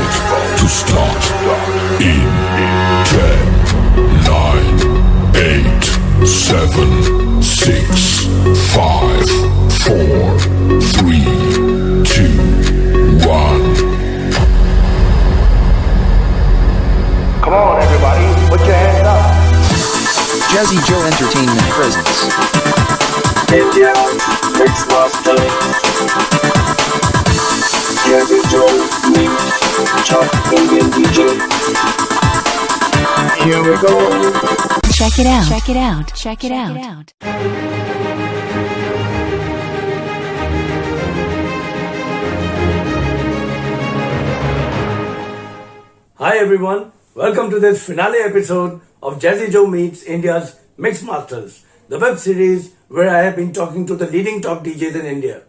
to start in 10, 9, 8, 7, 6, 5, 4, 3, 2, 1. Come on, everybody, put your hands up. Jazzy Joe Entertainment presents India Mixmasters. Jazzy Joe meets top Indian DJ. Here we go. Check it out. Check it out. Check it out. Hi everyone, welcome to this finale episode of Jazzy Joe Meets India's Mixmasters, the web series where I have been talking to the leading top DJs in India.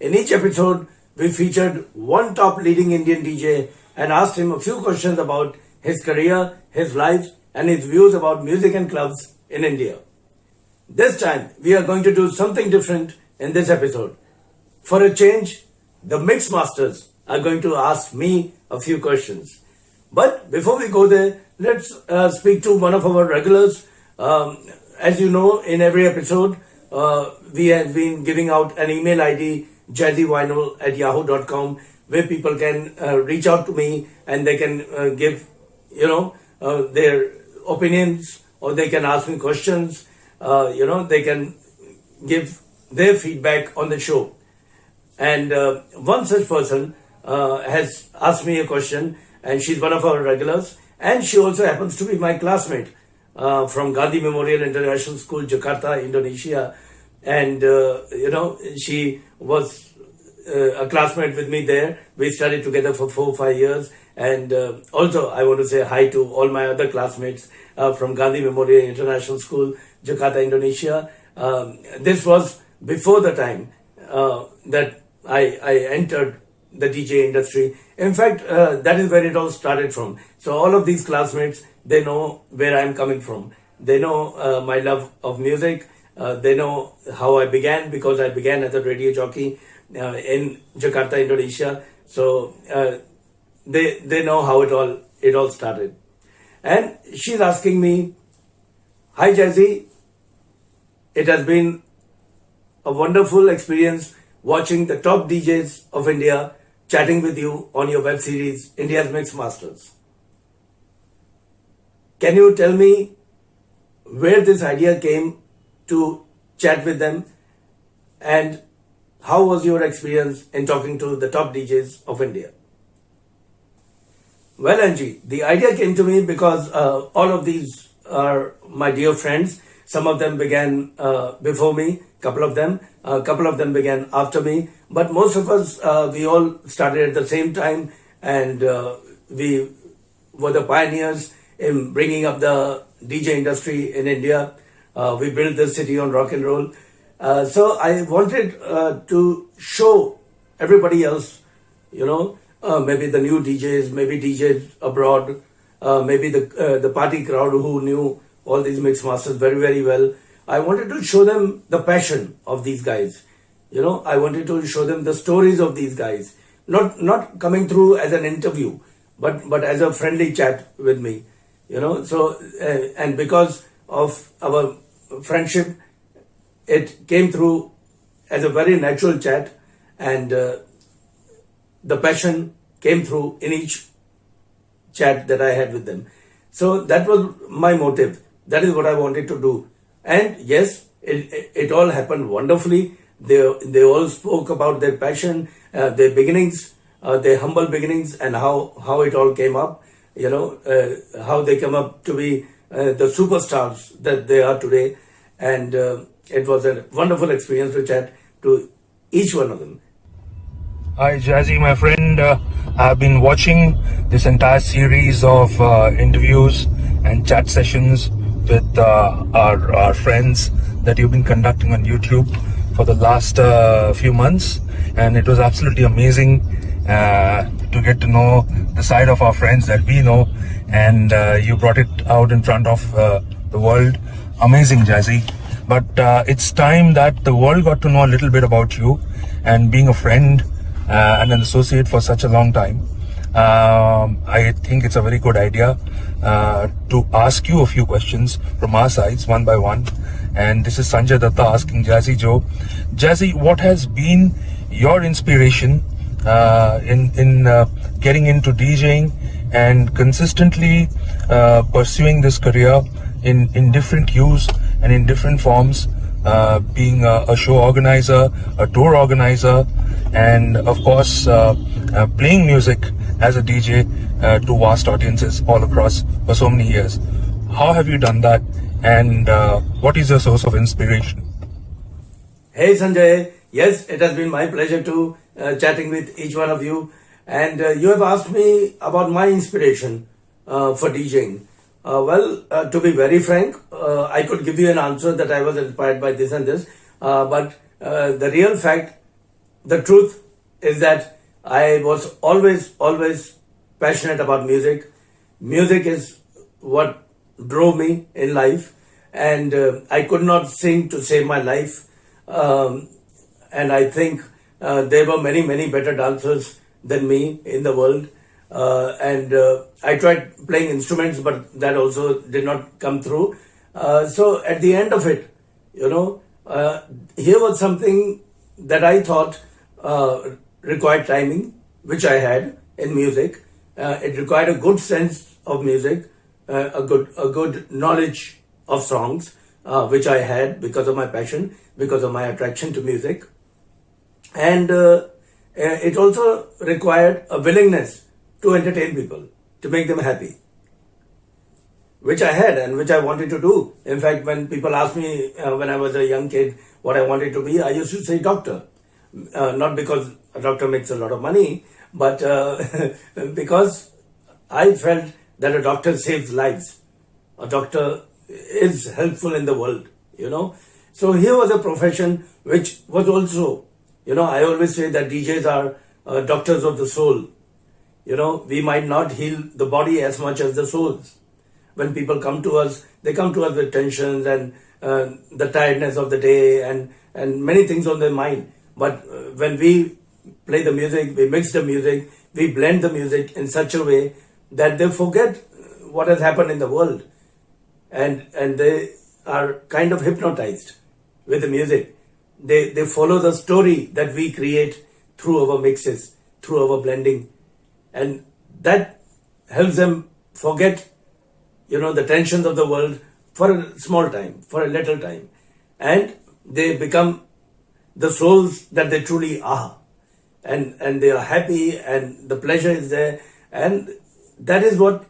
In each episode, we featured one top leading Indian DJ and asked him a few questions about his career, his life, and his views about music and clubs in India. This time, we are going to do something different in this episode. For a change, the Mixmasters are going to ask me a few questions. But before we go there, let's speak to one of our regulars. As you know, in every episode, we have been giving out an email ID, jazzyvinyl@yahoo.com, where people can reach out to me and they can give, their opinions, or they can ask me questions. They can give their feedback on the show. And one such person has asked me a question, and she's one of our regulars, and she also happens to be my classmate from Gandhi Memorial International School, Jakarta, Indonesia. And she was a classmate with me there. We studied together for 4 or 5 years. And also I want to say hi to all my other classmates from Gandhi Memorial International School, Jakarta, Indonesia. This was before the time that I entered the DJ industry. In fact, that is where it all started from. So all of these classmates, they know where I'm coming from. They know my love of music. They know how I began, because I began as a radio jockey in Jakarta, Indonesia. So they know how it all started. And she's asking me, "Hi Jazzy, it has been a wonderful experience watching the top DJs of India chatting with you on your web series, India's Mixmasters. Can you tell me where this idea came to chat with them, and how was your experience in talking to the top DJs of India?" Well, Angie, the idea came to me because all of these are my dear friends. Some of them began before me, a couple of them began after me, but most of us, we all started at the same time, and we were the pioneers in bringing up the DJ industry in India. We built this city on rock and roll. So I wanted to show everybody else, maybe the new DJs, maybe DJs abroad, maybe the party crowd who knew all these Mixmasters very, very well. I wanted to show them the passion of these guys. I wanted to show them the stories of these guys. Not coming through as an interview, but as a friendly chat with me. So, and because of our friendship, it came through as a very natural chat, and the passion came through in each chat that I had with them. So that was my motive. That is what I wanted to do. And yes, it all happened wonderfully. They all spoke about their passion, their beginnings, their humble beginnings, and how it all came up. How they came up to be the superstars that they are today. And it was a wonderful experience to chat to each one of them. Hi Jazzy, my friend. I've been watching this entire series of interviews and chat sessions with our friends that you've been conducting on YouTube for the last few months, and it was absolutely amazing to get to know the side of our friends that we know, and you brought it out in front of the world. Amazing, Jazzy. But it's time that the world got to know a little bit about you, and being a friend and an associate for such a long time. I think it's a very good idea to ask you a few questions from our sides, one by one. And this is Sanjay Datta asking Jazzy Joe. Jazzy, what has been your inspiration in getting into DJing and consistently pursuing this career in different hues and in different forms, being a show organizer, a tour organizer, and of course playing music as a DJ to vast audiences all across for so many years? How have you done that, and what is your source of inspiration? Hey Sanjay, yes, it has been my pleasure to chatting with each one of you, and you have asked me about my inspiration for DJing. To be very frank, I could give you an answer that I was inspired by this and this, but the real fact, the truth is that I was always passionate about music. Music is what drove me in life, and I could not sing to save my life. And I think there were many better dancers than me in the world. And I tried playing instruments, but that also did not come through. So at the end of it, here was something that I thought required timing, which I had in music. It required a good sense of music, a good knowledge of songs, which I had because of my passion, because of my attraction to music. And it also required a willingness to entertain people, to make them happy, which I had and which I wanted to do. In fact, when people asked me when I was a young kid what I wanted to be, I used to say doctor. Not because a doctor makes a lot of money, but because I felt that a doctor saves lives. A doctor is helpful in the world, So here was a profession which was also, I always say that DJs are doctors of the soul. We might not heal the body as much as the souls. When people come to us, they come to us with tensions and the tiredness of the day and many things on their mind. But when we play the music, we mix the music, we blend the music in such a way that they forget what has happened in the world. And they are kind of hypnotized with the music. They follow the story that we create through our mixes, through our blending. And that helps them forget, the tensions of the world for a small time, for a little time. And they become the souls that they truly are. And they are happy and the pleasure is there. And that is what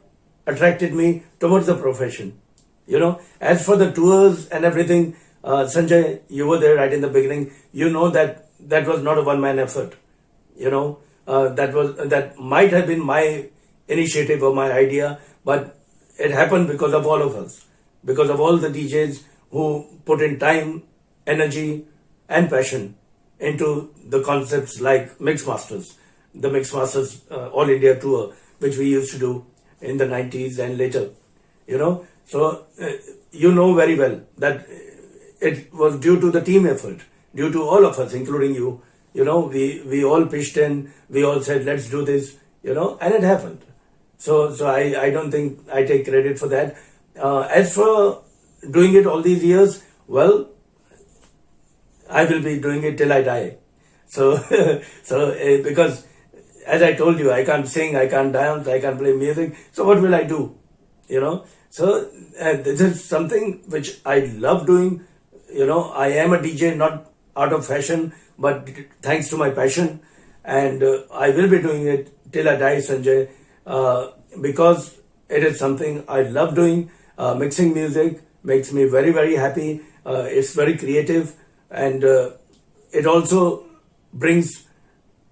attracted me towards the profession. As for the tours and everything, Sanjay, you were there right in the beginning. That was not a one-man effort. That might have been my initiative or my idea, but it happened because of all of us, because of all the DJs who put in time, energy, and passion into the concepts like Mixmasters, the Mixmasters All India tour, which we used to do in the 90s and later. So very well that it was due to the team effort, due to all of us, including you. We all pitched in, we all said, let's do this, and it happened. So I don't think I take credit for that. As for doing it all these years, well, I will be doing it till I die. So because as I told you, I can't sing, I can't dance, I can't play music. So what will I do? So this is something which I love doing. I am a DJ, not out of fashion, but thanks to my passion. And I will be doing it till I die, Sanjay, because it is something I love doing. Mixing music makes me very happy. It's very creative, and it also brings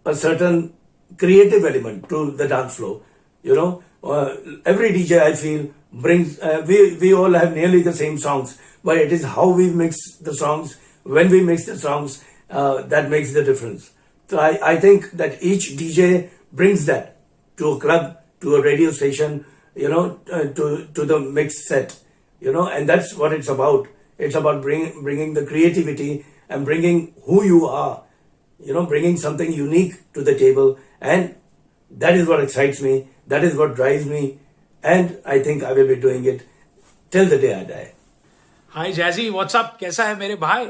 a certain creative element to the dance floor. Every DJ, I feel, brings, we all have nearly the same songs, but it is how we mix the songs, when we mix the songs, that makes the difference. So I think that each DJ brings that to a club, to a radio station, to the mix set, and that's what it's about. It's about bringing the creativity and bringing who you are, bringing something unique to the table and That is what excites me. That is what drives me. And I think I will be doing it till the day I die. Hi Jazzy, what's up? कैसा है मेरे भाई?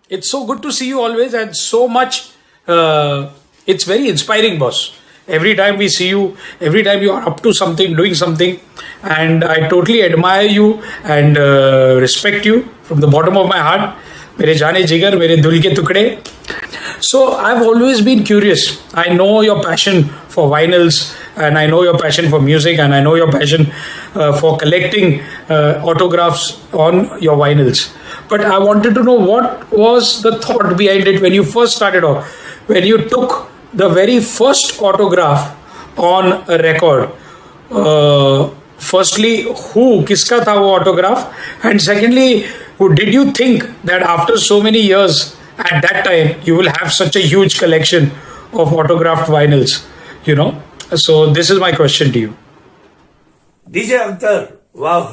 It's so good to see you always and so much. It's very inspiring, boss. Every time we see you, every time you are up to something, doing something, and I totally admire you and respect you from the bottom of my heart. मेरे जाने जिगर, मेरे दिल के टुकड़े. So I've always been curious. I know your passion for vinyls, and I know your passion for music, and I know your passion for collecting autographs on your vinyls. But I wanted to know what was the thought behind it when you first started off, when you took the very first autograph on a record. Firstly, किसका था वो autograph? And secondly, did you think that after so many years, at that time, you will have such a huge collection of autographed vinyls, you know? So this is my question to you. DJ Akhtar, wow,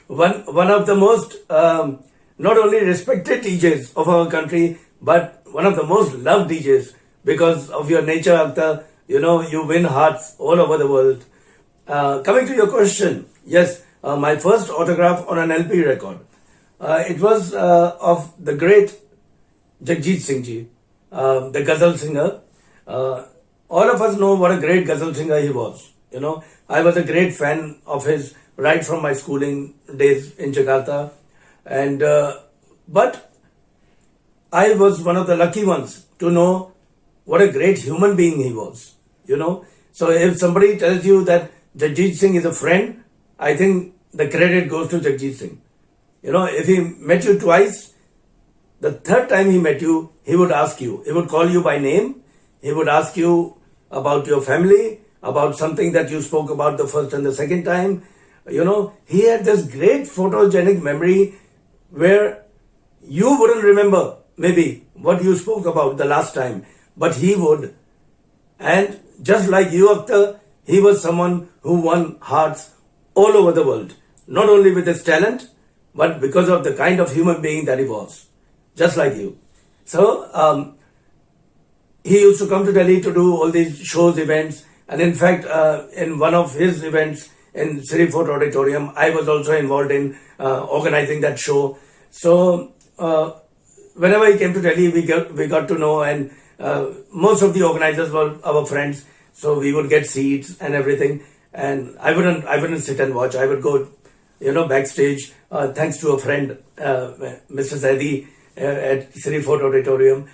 one of the most not only respected DJs of our country, but one of the most loved DJs because of your nature, Akhtar. You know, you win hearts all over the world. Coming to your question, yes, my first autograph on an LP record. It was of the great Jagjit Singh ji, the ghazal singer. All of us know what a great ghazal singer he was. You know, I was a great fan of his right from my schooling days in Jakarta. And but I was one of the lucky ones to know what a great human being he was. You know, so if somebody tells you that Jagjit Singh is a friend, I think the credit goes to Jagjit Singh. You know, if he met you twice, the third time he met you, he would ask you, he would call you by name, he would ask you about your family, about something that you spoke about the first and the second time. You know, he had this great photogenic memory where you wouldn't remember maybe what you spoke about the last time, but he would. And just like you, Akhtar, he was someone who won hearts all over the world, not only with his talent, but because of the kind of human being that he was, just like you. So he used to come to Delhi to do all these shows, events, and in fact, in one of his events in Sri Fort Auditorium, I was also involved in organizing that show. So whenever he came to Delhi, we got to know, and most of the organizers were our friends, so we would get seats and everything. And I wouldn't sit and watch. I would go, you know, backstage. Thanks to a friend, Mr. Zaidi at Sri Fort Auditorium.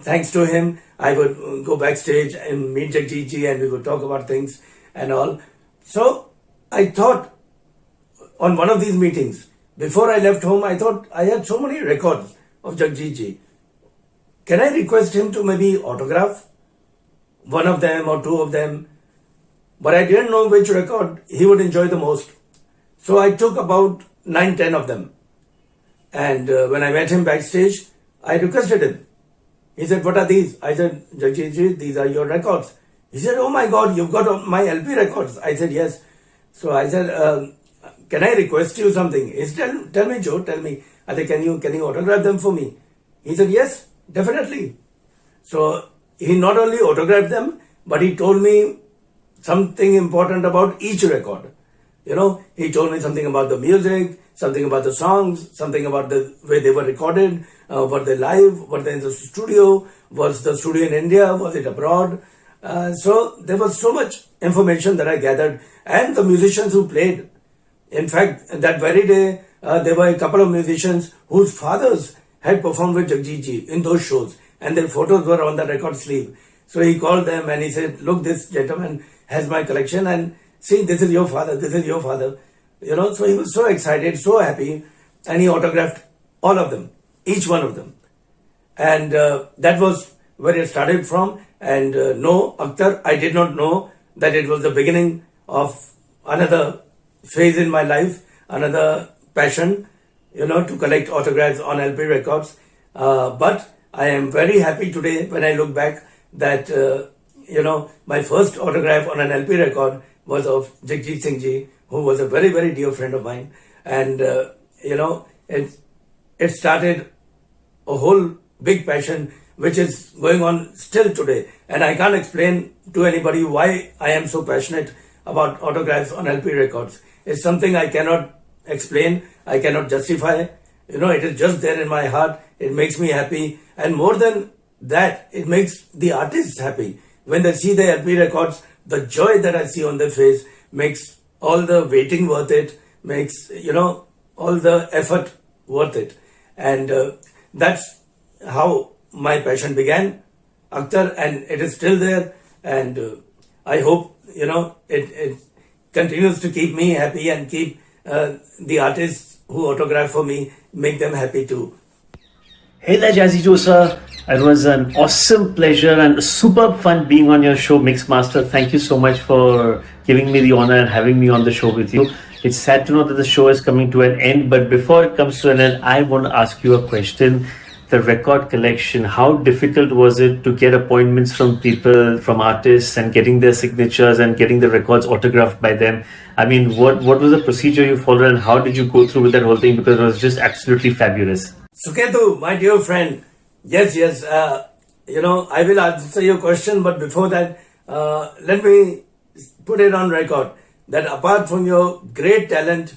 Thanks to him, I would go backstage and meet Jagjit ji, and we would talk about things and all. So I thought on one of these meetings, before I left home, I thought I had so many records of Jagjit ji. Can I request him to maybe autograph one of them or two of them? But I didn't know which record he would enjoy the most. So I took about 9-10 of them. And when I met him backstage, I requested him. He said, "What are these?" I said, "Jagjit ji, these are your records." He said, "Oh my God, you've got my LP records." I said, "Yes." So I said, "Can I request you something?" He said, "Tell me, Joe, tell me." I said, "Can you autograph them for me?" He said, "Yes, definitely." So he not only autographed them, but he told me something important about each record. You know, he told me something about the music, something about the songs, something about the way they were recorded, were they live, were they in the studio, was the studio in India, was it abroad? So there was so much information that I gathered, and the musicians who played. In fact, that very day, there were a couple of musicians whose fathers had performed with Jagjit ji in those shows, and their photos were on the record sleeve. So he called them and he said, "Look, this gentleman has my collection, and see, this is your father, this is your father." You know, so he was so excited, so happy, and he autographed all of them, each one of them. And that was where it started from. And no, Akhtar, I did not know that it was the beginning of another phase in my life, another passion, you know, to collect autographs on LP records. But I am very happy today when I look back that, you know, my first autograph on an LP record was of Jagjit Singh ji, who was a very, very dear friend of mine. And, you know, it started a whole big passion which is going on still today. And I can't explain to anybody why I am so passionate about autographs on LP records. It's something I cannot explain, I cannot justify. It is just there in my heart. It makes me happy. And more than that, it makes the artists happy. When they see the LP records, the joy that I see on their face makes all the waiting worth it, makes, all the effort worth it. And that's how my passion began, Akhtar, and it is still there. And I hope, it continues to keep me happy and keep the artists who autograph for me, make them happy too. Hey there, Jazzy Joe sir. It was an awesome pleasure and superb fun being on your show, Mixmaster. Thank you so much for giving me the honor and having me on the show with you. It's sad to know that the show is coming to an end, but before it comes to an end, I want to ask you a question. The record collection, how difficult was it to get appointments from people, from artists, and getting their signatures and getting the records autographed by them? I mean, what was the procedure you followed and how did you go through with that whole thing? Because it was just absolutely fabulous. Suketu, my dear friend, yes, I will answer your question, but before that, let me put it on record that apart from your great talent,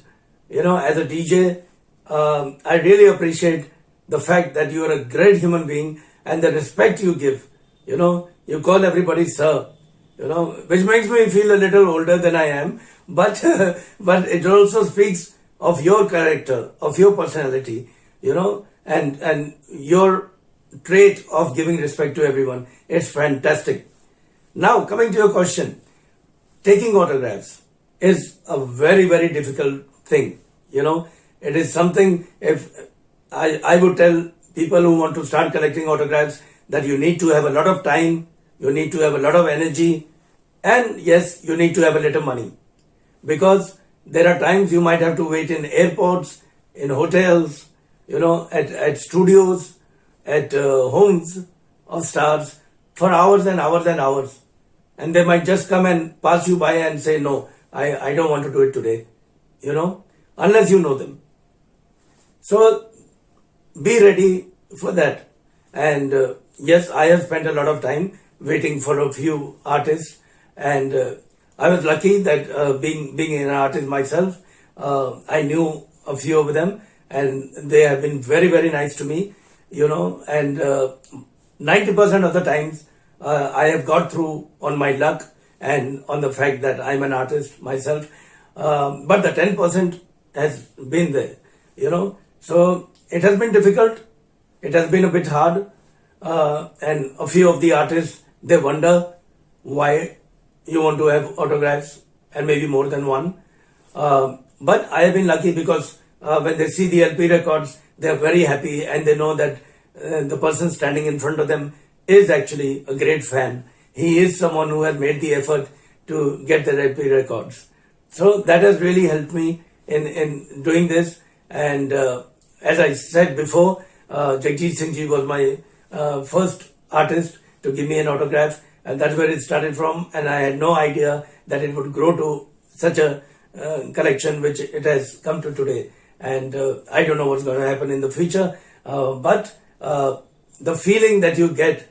as a DJ, I really appreciate the fact that you are a great human being and the respect you give. You call everybody sir, which makes me feel a little older than I am, but it also speaks of your character, of your personality, and your trait of giving respect to everyone. It's fantastic. Now, coming to your question, taking autographs is a very, very difficult thing. It is something, if I would tell people who want to start collecting autographs that you need to have a lot of time, you need to have a lot of energy, and yes, you need to have a little money. Because there are times you might have to wait in airports, in hotels, at studios, at homes of stars for hours and hours and hours. And they might just come and pass you by and say, no, I don't want to do it today, unless you know them. So be ready for that. And yes, I have spent a lot of time waiting for a few artists, and I was lucky that being an artist myself, I knew a few of them, and they have been very, very nice to me, and 90% of the times I have got through on my luck and on the fact that I'm an artist myself, but the 10% has been there, so it has been difficult, it has been a bit hard, and a few of the artists, they wonder why you want to have autographs and maybe more than one, but I have been lucky because when they see the LP records, they are very happy and they know that the person standing in front of them is actually a great fan. He is someone who has made the effort to get the LP records. So that has really helped me in doing this. And as I said before, Jagjit Singh ji was my first artist to give me an autograph, and that's where it started from. And I had no idea that it would grow to such a collection which it has come to today. And I don't know what's going to happen in the future, but the feeling that you get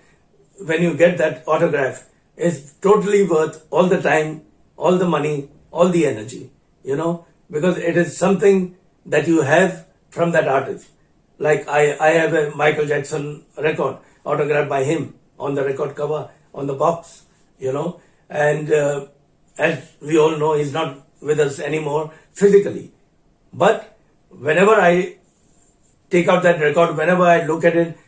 when you get that autograph is totally worth all the time, all the money, all the energy, because it is something that you have from that artist. Like I have a Michael Jackson record autographed by him on the record cover, on the box, and as we all know, he's not with us anymore physically. But whenever I take out that record, whenever I look at it,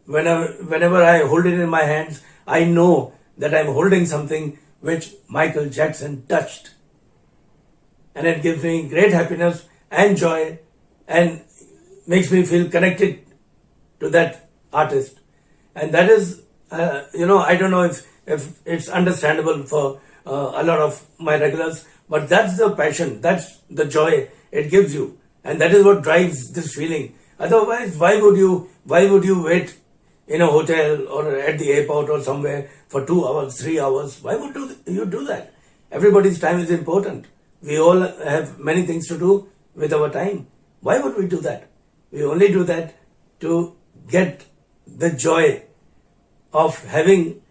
whenever I hold it in my hands, I know that I'm holding something which Michael Jackson touched. And it gives me great happiness and joy and makes me feel connected to that artist. And that is, I don't know if it's understandable for a lot of my regulars, but that's the passion, that's the joy it gives you. And that is what drives this feeling. Otherwise, why would you wait in a hotel or at the airport or somewhere for 2 hours, 3 hours? Why would you do that? Everybody's time is important. We all have many things to do with our time. Why would we do that? We only do that to get the joy of having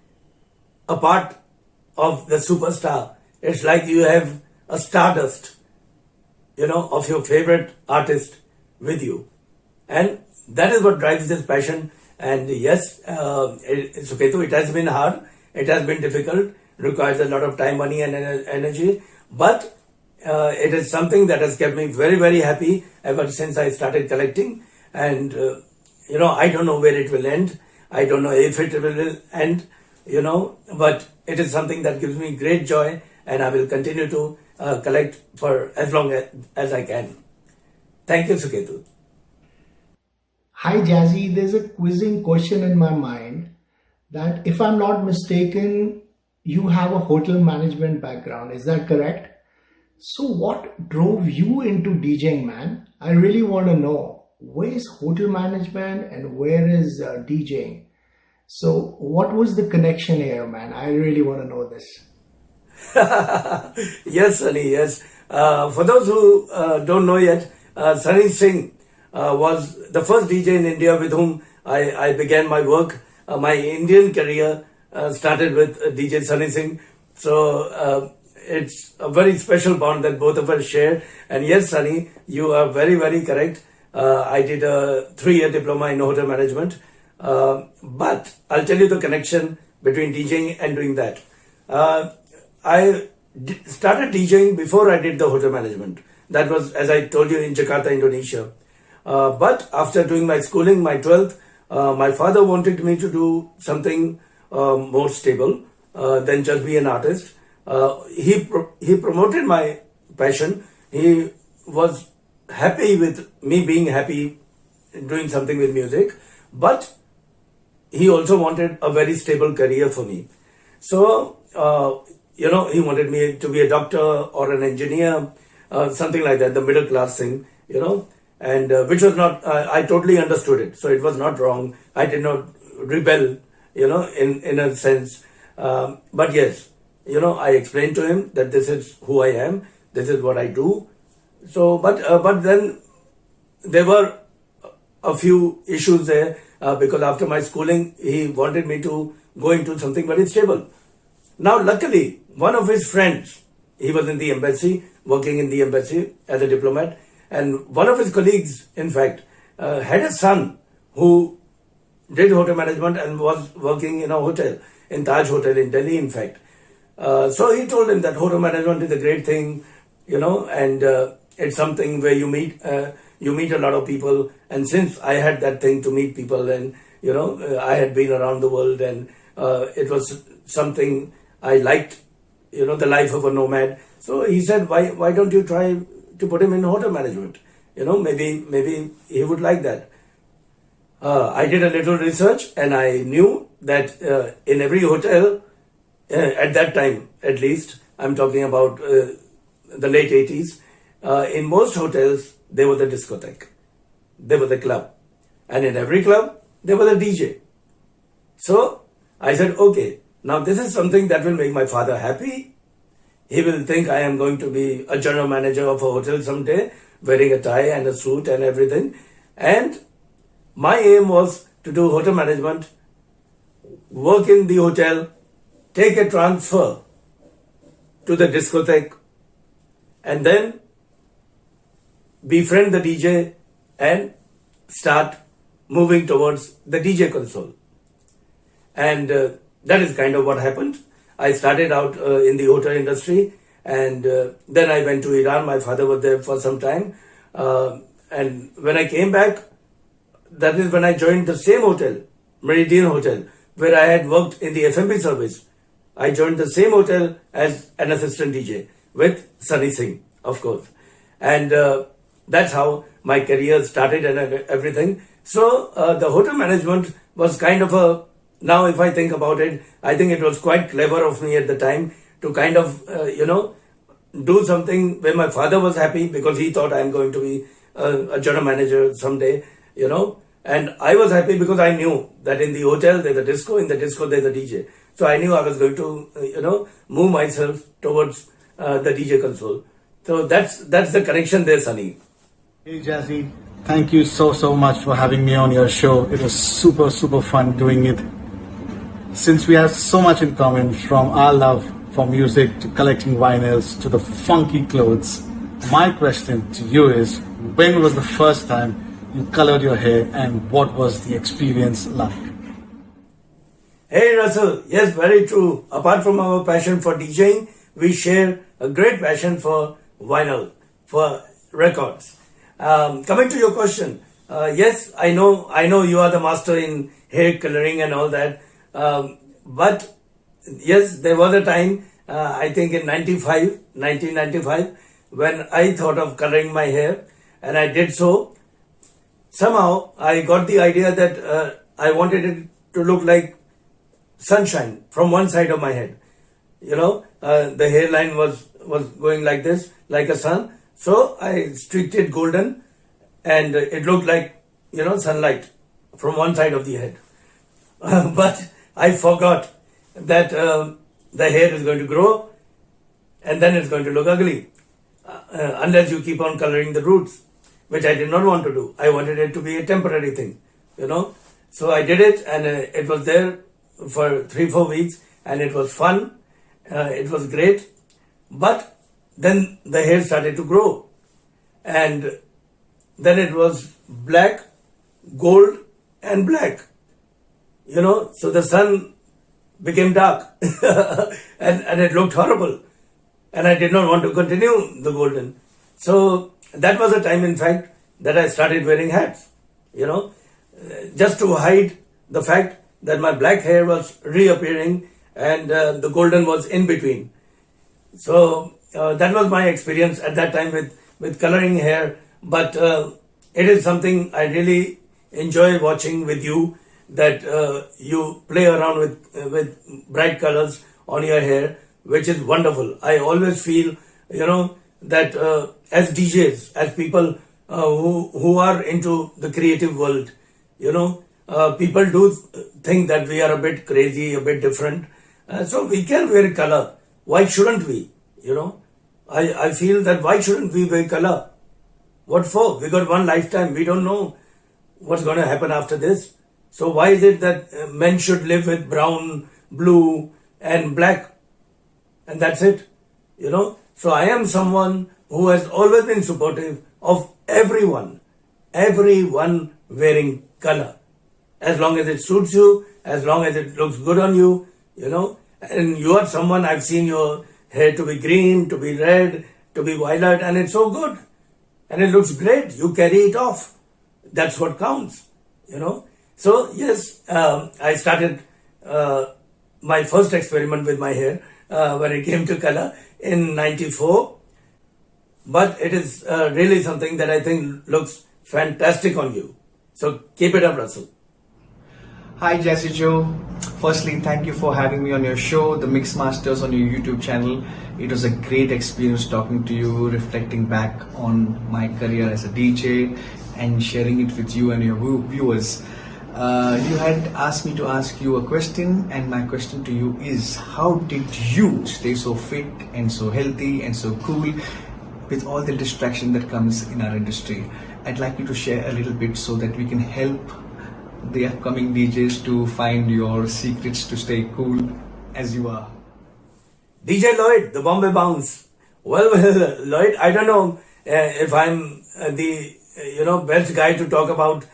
a part of the superstar. It's like you have a stardust, of your favorite artist with you. And that is what drives this passion. And yes, Suketu, it has been hard. It has been difficult. Requires a lot of time, money and energy. But it is something that has kept me very, very happy ever since I started collecting. And, I don't know where it will end. I don't know if it will end, but it is something that gives me great joy, and I will continue to collect for as long as I can. Thank you, Suketu. Hi Jazzy, there's a quizzing question in my mind that if I'm not mistaken, you have a hotel management background. Is that correct? So what drove you into DJing, man? I really want to know. Where is hotel management and where is DJing? So what was the connection here, man? I really want to know this. Yes, Sunny, yes. For those who don't know yet, Sunny Singh was the first DJ in India with whom I began my work. My Indian career started with DJ Sunny Singh. So it's a very special bond that both of us share. And yes, Sunny, you are very, very correct. I did a 3-year diploma in hotel management. But I'll tell you the connection between DJing and doing that. I started DJing before I did the hotel management. That was, as I told you, in Jakarta, Indonesia. But after doing my schooling, my 12th, my father wanted me to do something more stable than just be an artist. He promoted my passion. He was happy with me being happy doing something with music, but he also wanted a very stable career for me. So, he wanted me to be a doctor or an engineer, something like that, the middle class thing, and which was not, I totally understood it. So it was not wrong. I did not rebel, in a sense. But yes, I explained to him that this is who I am, this is what I do. So, but then there were a few issues there because after my schooling, he wanted me to go into something very stable. Now, luckily, one of his friends, he was in the embassy, working in the embassy as a diplomat, and one of his colleagues, in fact, had a son who did hotel management and was working in a hotel, in Taj Hotel in Delhi, in fact. So he told him that hotel management is a great thing, and it's something where you meet a lot of people. And since I had that thing to meet people, and I had been around the world, and it was something I liked, the life of a nomad. So he said, why don't you try to put him in hotel management? Maybe he would like that. I did a little research, and I knew that in every hotel, at that time at least, I'm talking about the late 80s, in most hotels, there was a discotheque, there was a club, and in every club, there was a DJ. So I said, okay, now this is something that will make my father happy. He will think I am going to be a general manager of a hotel someday, wearing a tie and a suit and everything. And my aim was to do hotel management, work in the hotel, take a transfer to the discotheque, and then befriend the DJ and start moving towards the DJ console. And that is kind of what happened. I started out in the hotel industry, and then I went to Iran. My father was there for some time. And when I came back, that is when I joined the same hotel, Meridian Hotel, where I had worked in the F&B service. I joined the same hotel as an assistant DJ with Sunny Singh, of course. And that's how my career started and everything. So the hotel management was kind of a, now if I think about it, I think it was quite clever of me at the time to kind of, do something where my father was happy because he thought I'm going to be a general manager someday, and I was happy because I knew that in the hotel there's a disco, in the disco there's a DJ. So I knew I was going to, move myself towards the DJ console. So that's the connection there, Sunny. Hey Jazzy, thank you so much for having me on your show. It was super fun doing it. Since we have so much in common, from our love for music to collecting vinyls to the funky clothes, my question to you is, when was the first time you colored your hair and what was the experience like? Hey Russell, yes, very true. Apart from our passion for DJing, we share a great passion for vinyl, for records. Coming to your question, yes, I know you are the master in hair coloring and all that. But yes, there was a time, I think in 1995, when I thought of coloring my hair, and I did so. Somehow I got the idea that I wanted it to look like sunshine from one side of my head. The hairline was going like this, like a sun. So I streaked it golden, and it looked like, sunlight from one side of the head. But I forgot that the hair is going to grow, and then it's going to look ugly, unless you keep on coloring the roots, which I did not want to do. I wanted it to be a temporary thing, So I did it, and it was there for 3-4 weeks, and it was fun. It was great. But then the hair started to grow, and then it was black, gold, and black. So the sun became dark and it looked horrible. And I did not want to continue the golden. So that was a time, in fact, that I started wearing hats, just to hide the fact that my black hair was reappearing and the golden was in between. So that was my experience at that time with coloring hair. But it is something I really enjoy watching with you, that you play around with bright colors on your hair, which is wonderful. I always feel, that as DJs, as people who are into the creative world, people do think that we are a bit crazy, a bit different. So we can wear color. Why shouldn't we? I feel that why shouldn't we wear color? What for? We got one lifetime. We don't know what's going to happen after this. So why is it that men should live with brown, blue, and black? And that's it. So I am someone who has always been supportive of everyone wearing color. As long as it suits you, as long as it looks good on you, and you are someone, I've seen your hair to be green, to be red, to be violet, and it's so good. And it looks great. You carry it off. That's what counts, So yes, I started my first experiment with my hair when it came to color in 94. But it is really something that I think looks fantastic on you. So keep it up, Russell. Hi Jazzy Joe. Firstly, thank you for having me on your show, the Mixmasters, on your YouTube channel. It was a great experience talking to you, reflecting back on my career as a DJ and sharing it with you and your viewers. You had asked me to ask you a question, and my question to you is, how did you stay so fit and so healthy and so cool with all the distraction that comes in our industry? I'd like you to share a little bit so that we can help the upcoming DJs to find your secrets to stay cool as you are. DJ Lloyd, the Bombay Bounce. Well, Lloyd, I don't know if I'm the best guy to talk about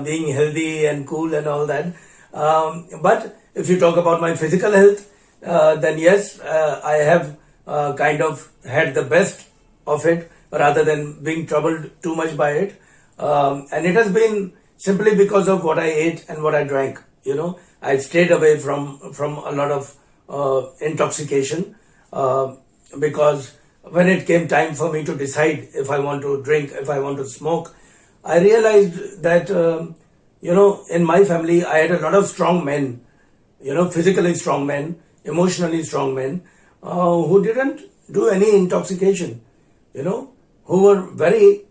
being healthy and cool and all that. But if you talk about my physical health, then yes, I have kind of had the best of it rather than being troubled too much by it. And it has been simply because of what I ate and what I drank. I stayed away from a lot of intoxication because when it came time for me to decide if I want to drink, if I want to smoke, I realized that, in my family, I had a lot of strong men, physically strong men, emotionally strong men, who didn't do any intoxication, who were very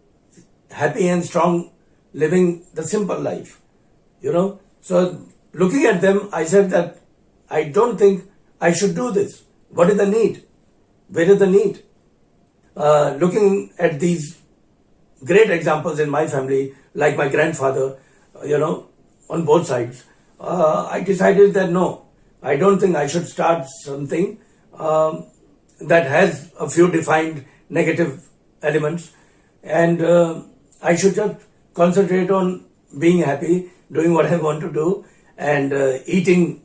happy and strong, living the simple life, So looking at them, I said that I don't think I should do this. What is the need? Where is the need? Looking at these great examples in my family, like my grandfather, on both sides, I decided that no, I don't think I should start something that has a few defined negative elements, and I should just concentrate on being happy, doing what I want to do, and eating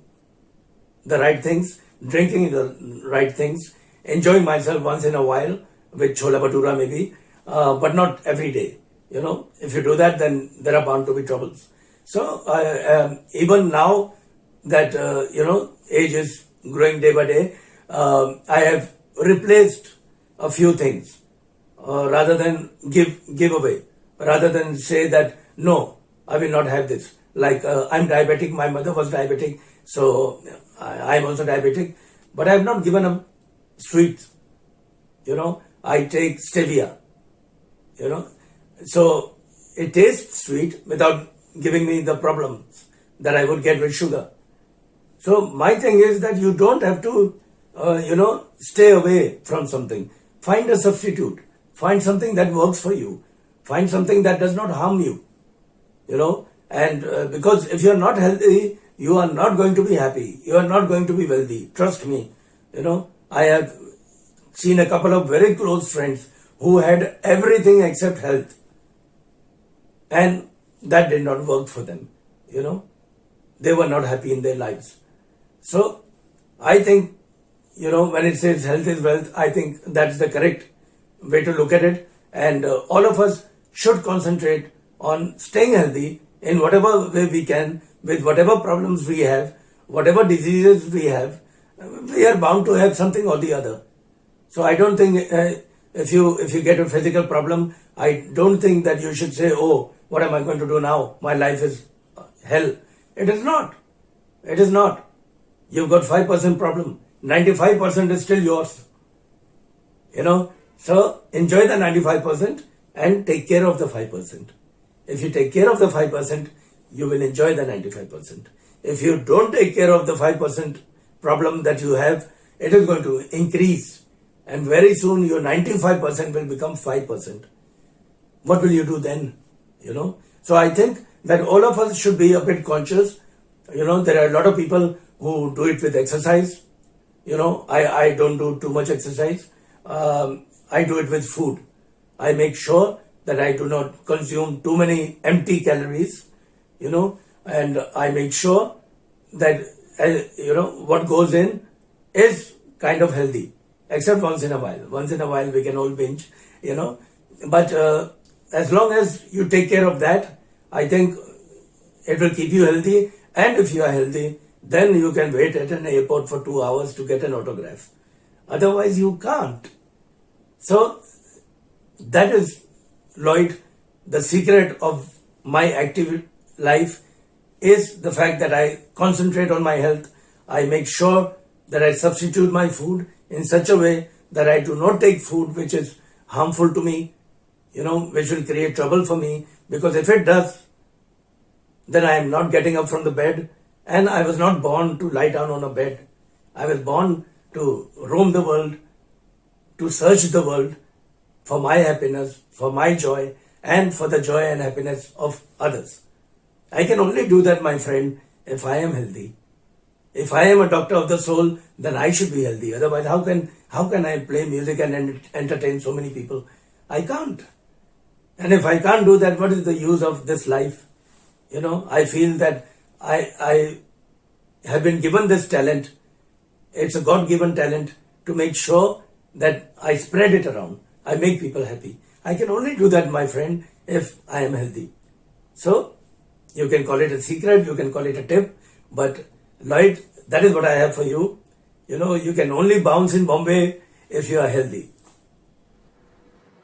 the right things, drinking the right things, enjoying myself once in a while with chola bhatura maybe, but not every day. You know, if you do that, then there are bound to be troubles. So even now that age is growing day by day, I have replaced a few things rather than give away, rather than say that no, I will not have this. Like I'm diabetic, my mother was diabetic, so I'm also diabetic, but I have not given up sweets. I take stevia, so it tastes sweet without giving me the problems that I would get with sugar. So my thing is that you don't have to, stay away from something. Find a substitute. Find something that works for you. Find something that does not harm you. And because if you're not healthy, you are not going to be happy. You are not going to be wealthy. Trust me. I have seen a couple of very close friends who had everything except health. And that did not work for them. They were not happy in their lives. So I think, when it says health is wealth, I think that's the correct way to look at it. And all of us should concentrate on staying healthy in whatever way we can, with whatever problems we have, whatever diseases we have. We are bound to have something or the other. So I don't think if you get a physical problem, I don't think that you should say, oh, what am I going to do now? My life is hell. It is not. It is not. You've got 5% problem. 95% is still yours. So enjoy the 95% and take care of the 5%. If you take care of the 5%, you will enjoy the 95%. If you don't take care of the 5% problem that you have, it is going to increase. And very soon your 95% will become 5%. What will you do then? So I think that all of us should be a bit conscious. There are a lot of people who do it with exercise. I don't do too much exercise. I do it with food. I make sure that I do not consume too many empty calories, and I make sure that, what goes in is kind of healthy, except once in a while. Once in a while we can all binge, but as long as you take care of that, I think it will keep you healthy. And if you are healthy, then you can wait at an airport for 2 hours to get an autograph. Otherwise you can't. So that is, Lloyd, the secret of my active life is the fact that I concentrate on my health. I make sure that I substitute my food in such a way that I do not take food which is harmful to me, which will create trouble for me. Because if it does, then I am not getting up from the bed, and I was not born to lie down on a bed. I was born to roam the world, to search the world for my happiness, for my joy, and for the joy and happiness of others. I can only do that, my friend, if I am healthy. If I am a doctor of the soul, then I should be healthy. Otherwise, how can I play music and entertain so many people? I can't. And if I can't do that, what is the use of this life? I feel that I have been given this talent. It's a God-given talent to make sure that I spread it around. I make people happy. I can only do that, my friend, if I am healthy. So, you can call it a secret, you can call it a tip, but Lloyd, that is what I have for you. You can only bounce in Bombay if you are healthy.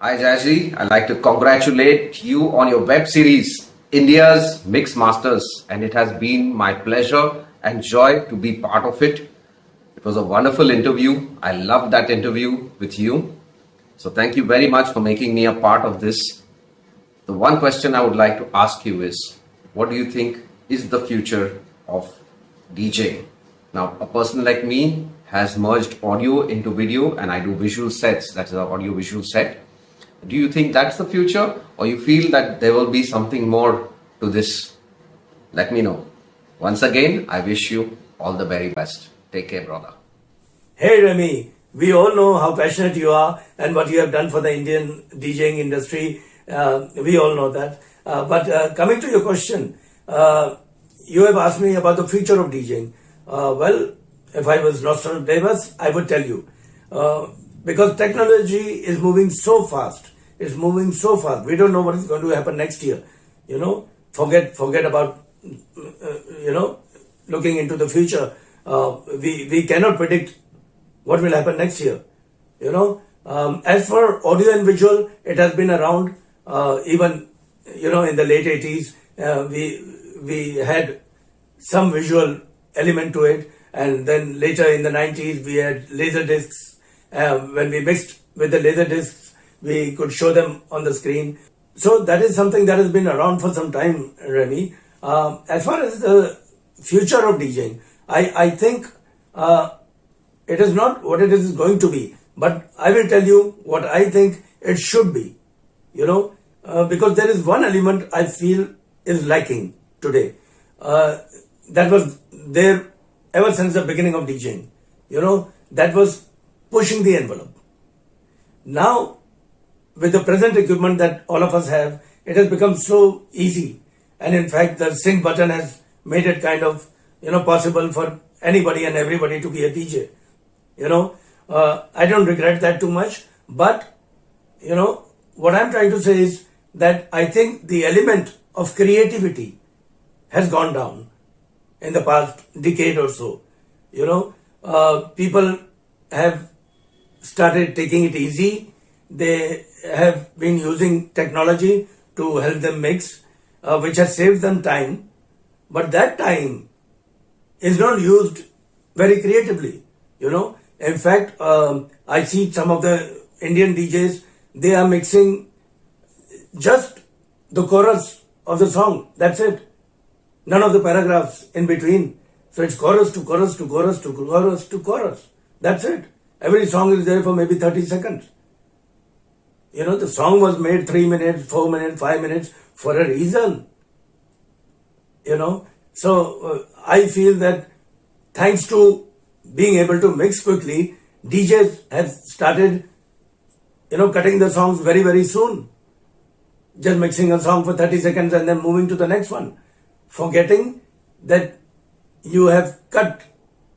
Hi Jazzy, I'd like to congratulate you on your web series, India's Mixmasters, and it has been my pleasure and joy to be part of it. It was a wonderful interview. I loved that interview with you. So thank you very much for making me a part of this. The one question I would like to ask you is, what do you think is the future of DJing? Now, a person like me has merged audio into video, and I do visual sets. That's an audio visual set. Do you think that's the future, or you feel that there will be something more to this? Let me know. Once again, I wish you all All the very best. Take care, brother. Hey Remy, we all know how passionate you are and what you have done for the Indian DJing industry. We all know that. But coming to your question, you have asked me about the future of DJing. Well, if I was Nostradamus, I would tell you. Because technology is moving so fast. It's moving so fast. We don't know what is going to happen next year. Forget about, looking into the future. We cannot predict what will happen next year. As for audio and visual, it has been around even in the late 80s. We had some visual element to it, and then later in the 90s we had laser discs. When we mixed with the laser discs, we could show them on the screen. So that is something that has been around for some time, Remy. As far as the future of DJing, I think it is not what it is going to be, but I will tell you what I think it should be. Because there is one element I feel is lacking today. That was there ever since the beginning of DJing. That was pushing the envelope. Now, with the present equipment that all of us have, it has become so easy. And in fact, the sync button has made it kind of, possible for anybody and everybody to be a DJ. I don't regret that too much. But, what I'm trying to say is that I think the element of creativity has gone down in the past decade or so. People have started taking it easy. They have been using technology to help them mix, which has saved them time. But that time is not used very creatively. In fact, I see some of the Indian DJs, they are mixing just the chorus of the song. That's it. None of the paragraphs in between. So it's chorus to chorus to chorus to chorus to chorus. That's it. Every song is there for maybe 30 seconds. The song was made 3 minutes, 4 minutes, 5 minutes for a reason. So I feel that thanks to being able to mix quickly, DJs have started, cutting the songs very, very soon. Just mixing a song for 30 seconds and then moving to the next one. Forgetting that you have cut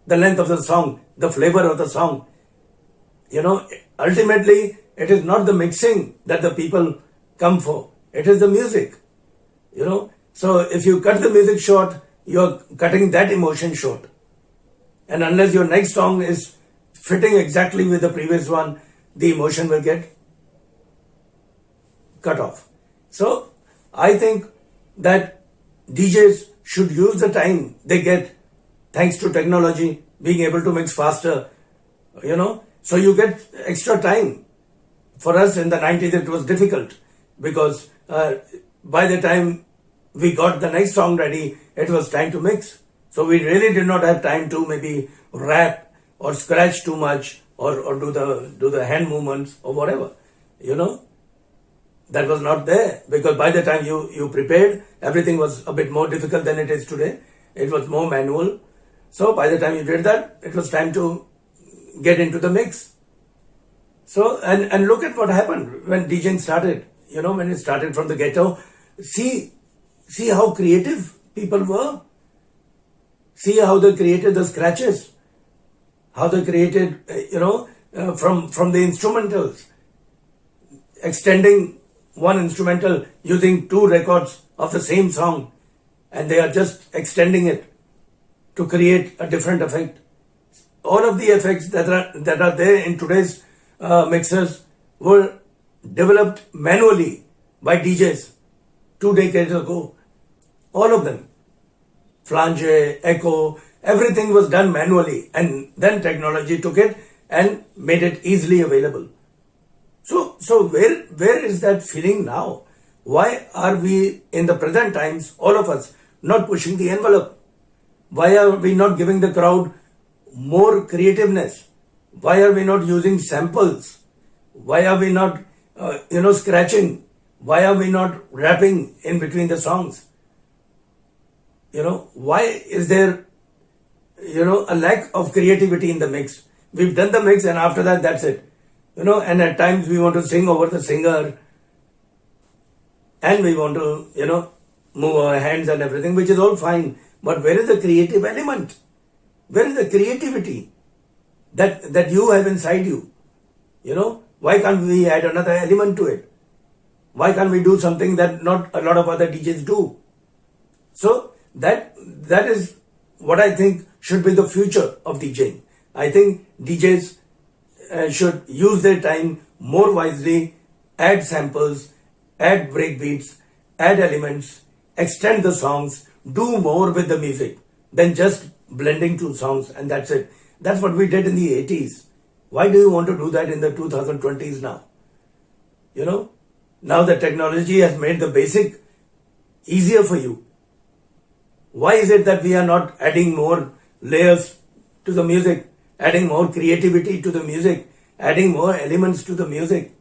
the length of the song, the flavor of the song. Ultimately, it is not the mixing that the people come for. It is the music. So if you cut the music short, you're cutting that emotion short. And unless your next song is fitting exactly with the previous one, the emotion will get cut off. So I think that DJs should use the time they get thanks to technology, being able to mix faster, so you get extra time. For us in the 90s, it was difficult because by the time we got the next song ready, it was time to mix. So we really did not have time to maybe rap or scratch too much or do the hand movements or whatever. That was not there because by the time you prepared, everything was a bit more difficult than it is today. It was more manual. So by the time you did that, it was time to get into the mix. So, and look at what happened when DJing started, when it started from the ghetto. See how creative people were. See how they created the scratches, how they created, from the instrumentals, extending one instrumental using 2 records of the same song, and they are just extending it to create a different effect. All of the effects that are there in today's mixers were developed manually by DJs 2 decades ago. All of them. Flange, echo, everything was done manually, and then technology took it and made it easily available. So where is that feeling now? Why are we in the present times, all of us, not pushing the envelope? Why are we not giving the crowd more creativeness? Why are we not using samples? Why are we not, scratching? Why are we not rapping in between the songs? Why is there a lack of creativity in the mix. We've done the mix and after that, that's it. And at times we want to sing over the singer and we want to, move our hands and everything, which is all fine. But where is the creative element? Where is the creativity that you have inside you? Why can't we add another element to it? Why can't we do something that not a lot of other DJs do? So that is what I think should be the future of DJing. I think DJs should use their time more wisely, add samples, add breakbeats, add elements, extend the songs, do more with the music than just blending two songs and that's it. That's what we did in the 80s. Why do you want to do that in the 2020s now? Now the technology has made the basic easier for you. Why is it that we are not adding more layers to the music, adding more creativity to the music, adding more elements to the music?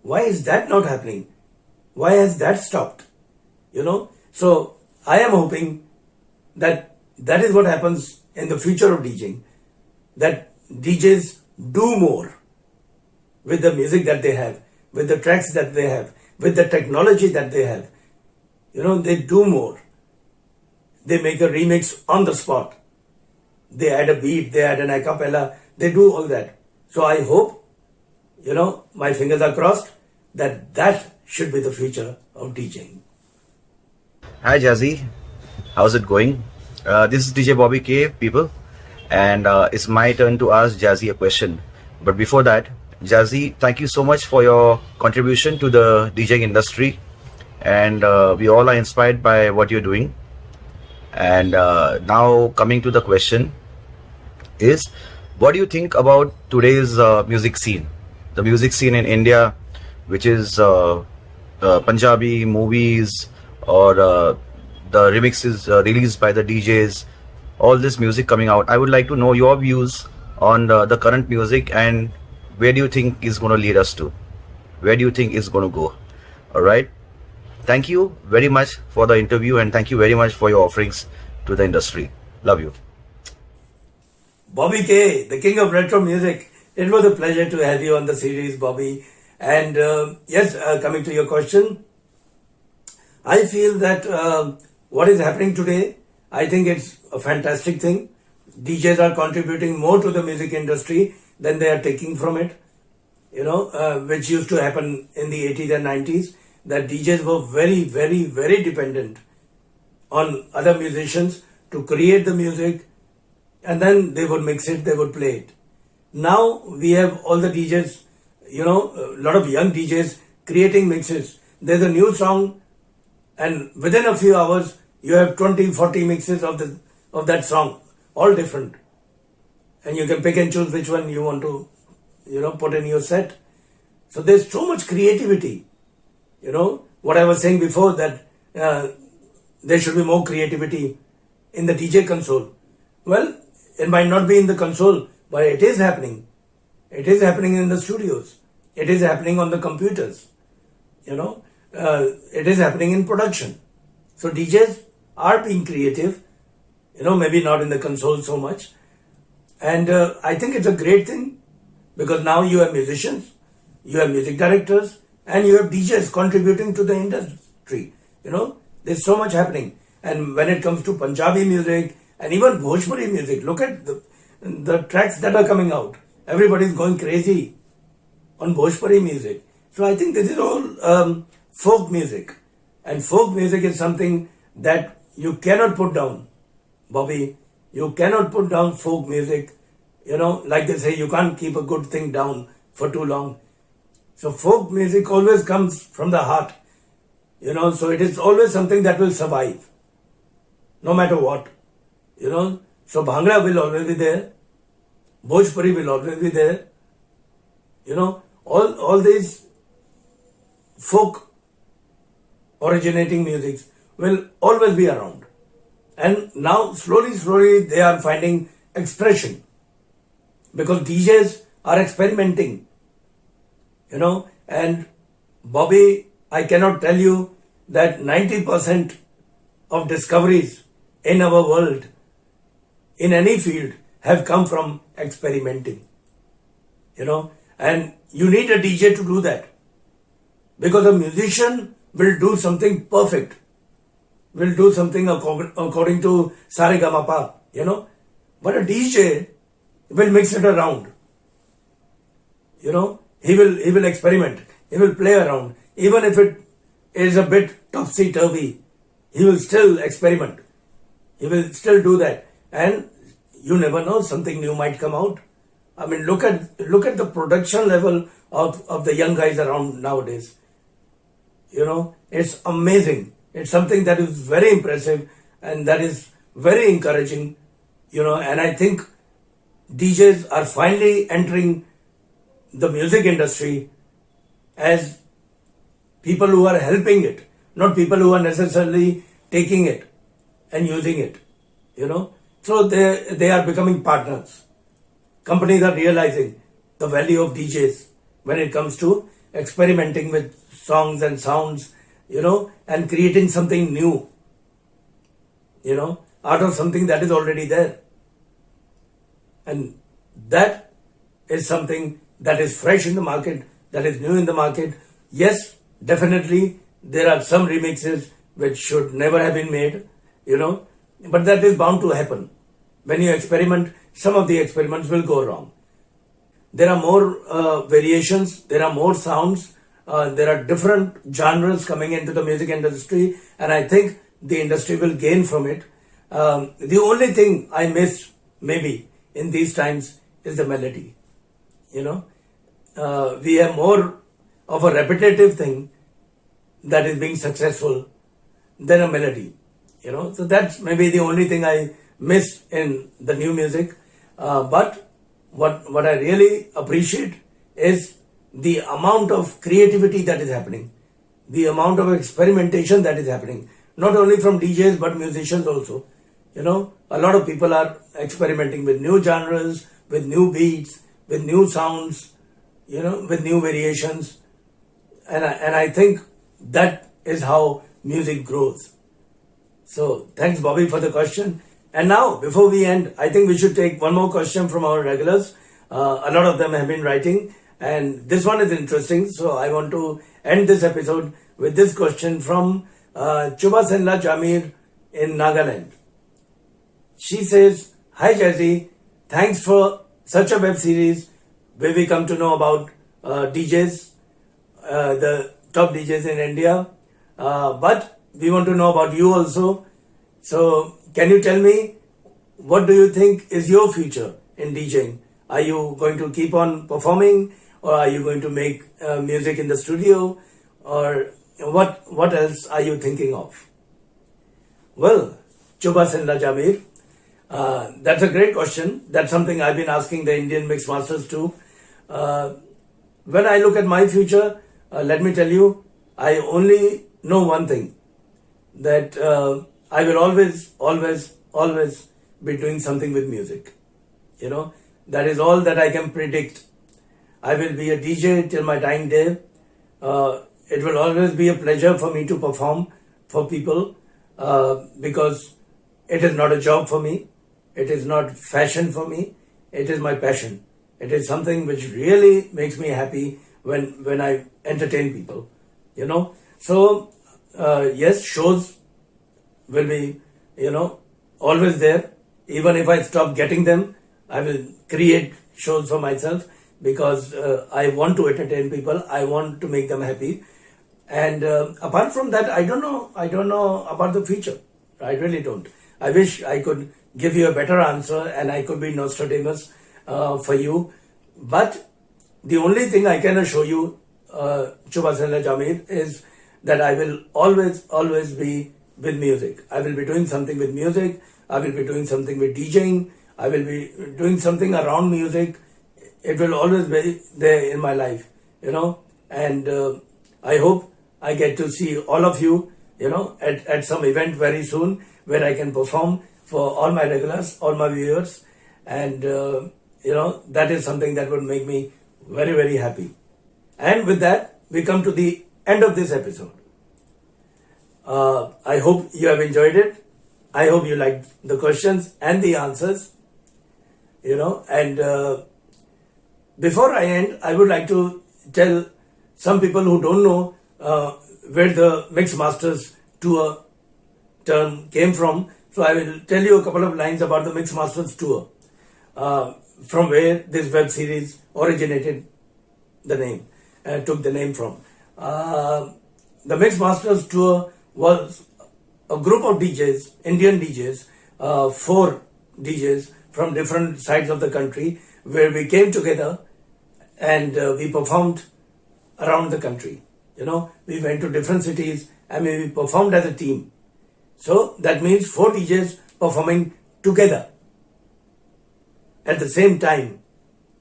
Why is that not happening? Why has that stopped? So I am hoping that is what happens in the future of DJing, that DJs do more with the music that they have, with the tracks that they have, with the technology that they have. They do more. They make a remix on the spot. They add a beat, they add an a cappella, they do all that. So I hope, my fingers are crossed, that should be the future of DJing. Hi Jazzy, how's it going? This is DJ Bobby K, people, and it's my turn to ask Jazzy a question. But before that, Jazzy, thank you so much for your contribution to the DJing industry, and we all are inspired by what you're doing. And now coming to the question is, what do you think about today's music scene? The music scene in India, which is Punjabi movies or the remixes released by the DJs, all this music coming out. I would like to know your views on the current music and where do you think is going to lead us to? Where do you think it's going to go? All right. Thank you very much for the interview and thank you very much for your offerings to the industry. Love you. Bobby K, the king of retro music. It was a pleasure to have you on the series, Bobby. And yes, coming to your question, I feel that what is happening today, I think it's a fantastic thing. DJs are contributing more to the music industry than they are taking from it, which used to happen in the 80s and 90s, that DJs were very, very, very dependent on other musicians to create the music and then they would mix it, they would play it. Now we have all the DJs, a lot of young DJs creating mixes. There's a new song and within a few hours you have 20, 40 mixes of that song, all different. And you can pick and choose which one you want to, put in your set. So there's so much creativity. What I was saying before, that there should be more creativity in the DJ console. Well, it might not be in the console, but it is happening. It is happening in the studios. It is happening on the computers. It is happening in production. So DJs are being creative, maybe not in the console so much. And I think it's a great thing because now you have musicians, you have music directors, and you have DJs contributing to the industry. There's so much happening. And when it comes to Punjabi music and even Bhojpuri music, look at the tracks that are coming out. Everybody's going crazy on Bhojpuri music. So I think this is all folk music. And folk music is something that you cannot put down, Bobby. You cannot put down folk music. Like they say, you can't keep a good thing down for too long. So folk music always comes from the heart. So it is always something that will survive, no matter what. So Bhangra will always be there. Bhojpuri will always be there. All these folk originating musics will always be around. And now slowly they are finding expression because DJs are experimenting, and Bobby, I cannot tell you that 90% of discoveries in our world in any field have come from experimenting. And you need a DJ to do that, because a musician will do something perfect, will do something according to Saregamapa, but a DJ will mix it around. He will experiment, he will play around, even if it is a bit topsy-turvy, he will still experiment, he will still do that, and you never know, something new might come out. I mean, look at the production level of the young guys around nowadays. It's amazing. It's something that is very impressive and that is very encouraging. And I think DJs are finally entering the music industry as people who are helping it, not people who are necessarily taking it and using it. So they are becoming partners. Companies are realizing the value of DJs when it comes to experimenting with songs and sounds, and creating something new, out of something that is already there. And that is something that is fresh in the market, that is new in the market. Yes, definitely there are some remixes which should never have been made, but that is bound to happen. When you experiment, some of the experiments will go wrong. There are more variations, there are more sounds, there are different genres coming into the music industry, and I think the industry will gain from it. The only thing I miss maybe in these times is the melody. We have more of a repetitive thing that is being successful than a melody. So that's maybe the only thing I miss in the new music. But what I really appreciate is the amount of creativity that is happening, the amount of experimentation that is happening, not only from DJs but musicians also. A lot of people are experimenting with new genres, with new beats, with new sounds, with new variations. And I think that is how music grows. So thanks, Bobby, for the question. And now, before we end, I think we should take one more question from our regulars. A lot of them have been writing, and this one is interesting. So I want to end this episode with this question from Chuba Senla Jamir in Nagaland. She says, "Hi Jazzy, thanks for such a web series where we come to know about DJs, the top DJs in India. But we want to know about you also. So can you tell me, what do you think is your future in DJing? Are you going to keep on performing, or are you going to make music in the studio, or what else are you thinking of?" Well, Chuba Senla Jamir, that's a great question. That's something I've been asking the Indian Mixmasters too. When I look at my future, let me tell you, I only know one thing, that I will always be doing something with music. That is all that I can predict. I will be a DJ till my dying day. It will always be a pleasure for me to perform for people, because it is not a job for me. It is not fashion for me. It is my passion. It is something which really makes me happy when I entertain people. So yes, shows will be always there. Even if I stop getting them, I will create shows for myself, because I want to entertain people. I want to make them happy. And apart from that, I don't know about the future. I really don't. I wish I could give you a better answer and I could be Nostradamus for you. But the only thing I can assure you, Chuba Senla Jamir, is that I will always be with music. I will be doing something with music. I will be doing something with DJing. I will be doing something around music. It will always be there in my life, and I hope I get to see all of you, at some event very soon, where I can perform for all my regulars, all my viewers, and that is something that would make me very, very happy. And with that, we come to the end of this episode. I hope you have enjoyed it. I hope you liked the questions and the answers. And before I end, I would like to tell some people who don't know where the Mixmasters tour term came from. So I will tell you a couple of lines about the Mixmasters tour, from where this web series originated, took the name from. The Mixmasters tour was a group of DJs, Indian DJs, 4 DJs from different sides of the country, where we came together and we performed around the country. We went to different cities and we performed as a team. So that means 4 DJs performing together at the same time.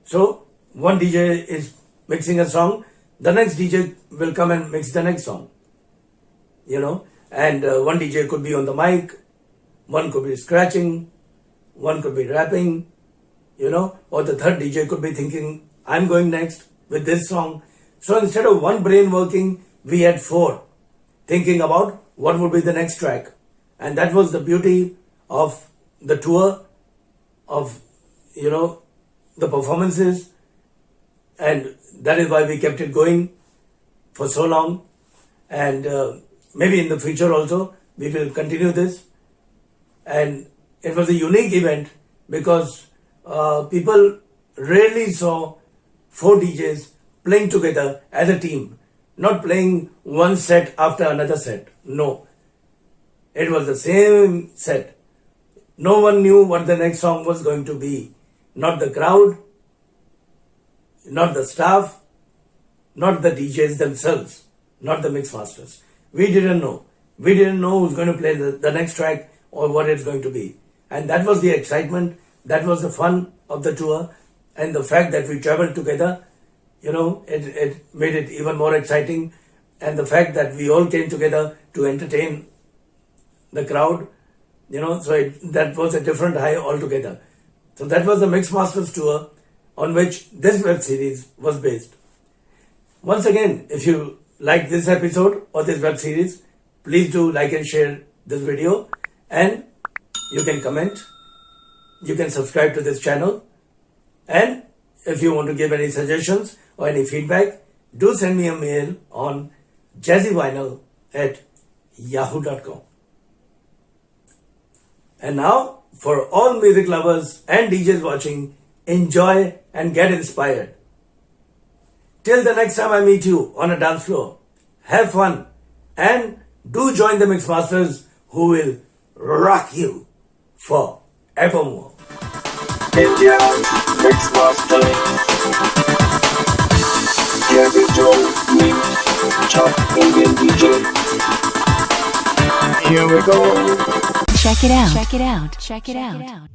So one DJ is mixing a song, the next DJ will come and mix the next song. And one DJ could be on the mic, one could be scratching, one could be rapping, or the third DJ could be thinking, I'm going next with this song. So instead of one brain working, we had 4 thinking about what would be the next track. And that was the beauty of the tour, of, the performances. And that is why we kept it going for so long. And maybe in the future also, we will continue this. And it was a unique event because people rarely saw 4 DJs playing together as a team, not playing one set after another set. No. It was the same set. No one knew what the next song was going to be. Not the crowd, not the staff, not the DJs themselves, not the Mixmasters. We didn't know. We didn't know who's going to play the next track or what it's going to be. And that was the excitement. That was the fun of the tour. And the fact that we traveled together, it made it even more exciting. And the fact that we all came together to entertain the crowd, so that was a different high altogether. So that was the Mixmasters tour on which this web series was based. Once again, if you like this episode or this web series, please do like and share this video, and you can comment, you can subscribe to this channel, and if you want to give any suggestions or any feedback, do send me a mail on jazzyvinyl@yahoo.com. And now, for all music lovers and DJs watching, enjoy and get inspired. Till the next time I meet you on a dance floor, have fun and do join the Mixmasters, who will rock you forevermore. India Mixmasters. Jazzy Joe, top Indian DJ. Here we go. Check it out. Check it out. Check it out. Check it out.